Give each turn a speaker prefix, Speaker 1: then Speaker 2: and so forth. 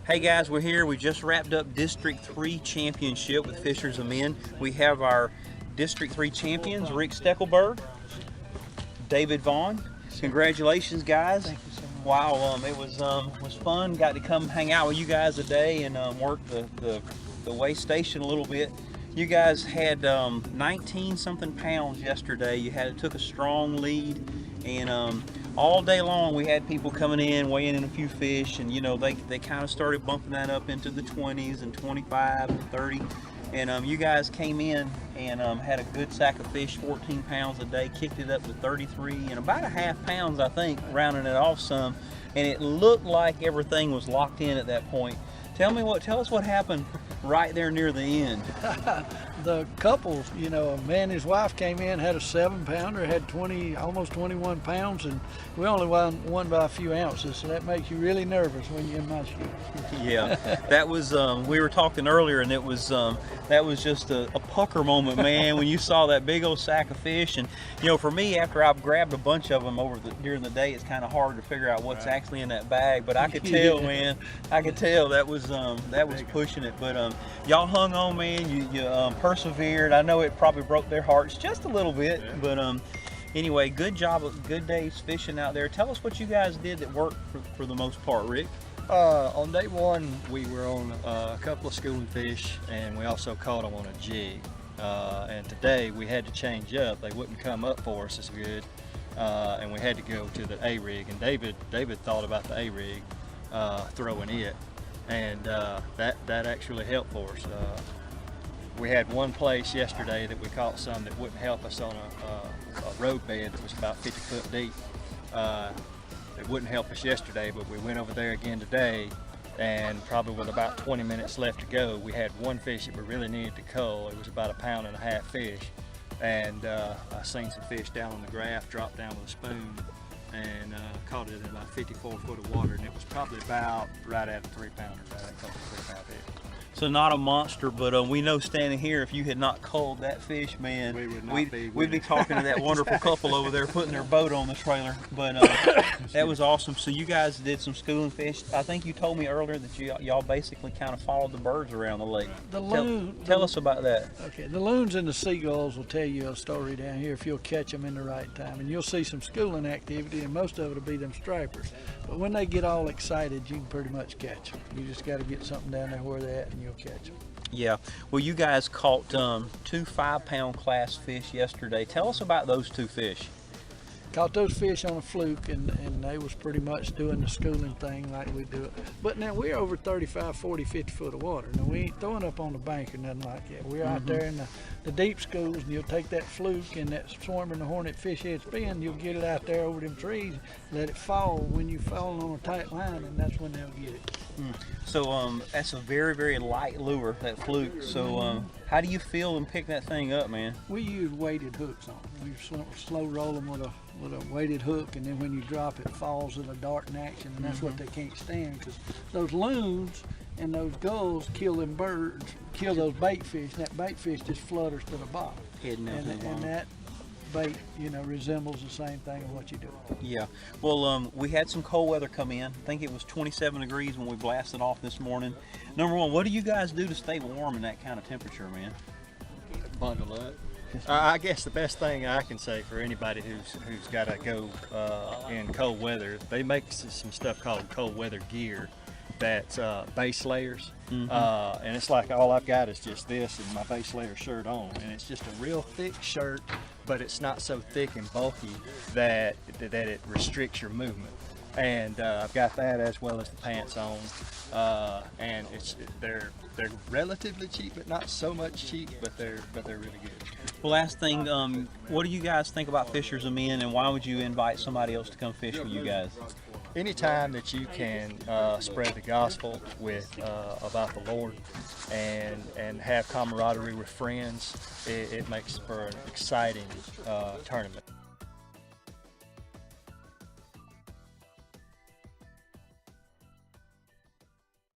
Speaker 1: Hey guys, we're here. We just wrapped up District 3 Championship with Fishers of Men. We have our District 3 champions, Rick Steckelberg, David Vaughn. Congratulations, guys.
Speaker 2: Thank you so much.
Speaker 1: Wow, it was fun. Got to come hang out with you guys today and work the weigh station a little bit. You guys had 19 something pounds yesterday. Took a strong lead, and all day long we had people coming in weighing in a few fish, and you know they kind of started bumping that up into the 20s and 25 and 30, and you guys came in and had a good sack of fish, 14 pounds a day, kicked it up to 33 and about a half pounds, I think, rounding it off some, and it looked like everything was locked in at that point. Tell us what happened right there near the end.
Speaker 2: The couples, you know, a man and his wife came in, had a 7-pounder, had almost 21 pounds, and we only won by a few ounces, so that makes you really nervous when you're in my shoes.
Speaker 1: Yeah, that was, we were talking earlier, and that was just a pucker moment, man, when you saw that big old sack of fish. And you know, for me, after I've grabbed a bunch of them during the day, it's kind of hard to figure out what's actually in that bag, but I could tell, man, I could tell that was pushing it. But y'all hung on, man. You persevered. I know it probably broke their hearts just a little bit, but anyway, good job, good days fishing out there. Tell us what you guys did that worked for the most part, Rick.
Speaker 3: On day one, we were on a couple of schooling fish, and we also caught them on a jig. And today we had to change up. They wouldn't come up for us as good, and we had to go to the A-rig. And David thought about the A-rig, throwing it, and that actually helped for us. We had one place yesterday that we caught some that wouldn't help us on a road bed that was about 50 foot deep. It wouldn't help us yesterday, but we went over there again today, and probably with about 20 minutes left to go, we had one fish that we really needed to cull. It was about 1.5 pound fish, and I seen some fish down on the graph, dropped down with a spoon, and caught it in about 54 foot of water, and it was probably about right at a 3-pounder. Right, caught a 3-pound fish.
Speaker 1: So not a monster, but we know standing here, if you had not culled that fish, man, we'd be talking to that wonderful couple over there putting their boat on the trailer. But that was awesome. So you guys did some schooling fish. I think you told me earlier that y'all basically kind of followed the birds around the lake. Tell us about that.
Speaker 2: Okay, the loons and the seagulls will tell you a story down here if you'll catch them in the right time, and you'll see some schooling activity, and most of it will be them stripers. But when they get all excited, you can pretty much catch them. You just got to get something down there where they're at, and you'll catch them.
Speaker 1: Yeah, well, you guys caught 2 5-pound class fish yesterday. Tell us about those 2 fish.
Speaker 2: Caught those fish on a fluke, and they was pretty much doing the schooling thing like we do it. But now we're over 35, 40, 50 foot of water. Now we ain't throwing up on the bank or nothing like that. We're out there in the deep schools, and you'll take that fluke and that swarming the hornet fish head spin, you'll get it out there over them trees, let it fall when you fall on a tight line, and that's when they'll get it.
Speaker 1: So that's a very, very light lure, that fluke. So how do you feel and pick that thing up, man?
Speaker 2: We use weighted hooks on them. We slow roll them with a weighted hook, and then when you drop it, falls in a darting action, and that's what they can't stand, because those loons and those gulls kill them birds, kill those bait fish, and that bait fish just flutters to the bottom. And that bait, you know, resembles the same thing of what you do.
Speaker 1: Yeah. Well, we had some cold weather come in. I think it was 27 degrees when we blasted off this morning. Number one, what do you guys do to stay warm in that kind of temperature, man?
Speaker 3: Bundle up. I guess the best thing I can say for anybody who's got to go in cold weather, they make some stuff called cold weather gear that's base layers, and it's like all I've got is just this and my base layer shirt on, and it's just a real thick shirt, but it's not so thick and bulky that it restricts your movement. And I've got that as well as the pants on, and they're relatively cheap, but not so much cheap, but they're really good.
Speaker 1: Well, last thing, what do you guys think about Fishers of Men, and why would you invite somebody else to come fish with you guys?
Speaker 3: Anytime that you can spread the gospel about the Lord and have camaraderie with friends, it makes for an exciting tournament.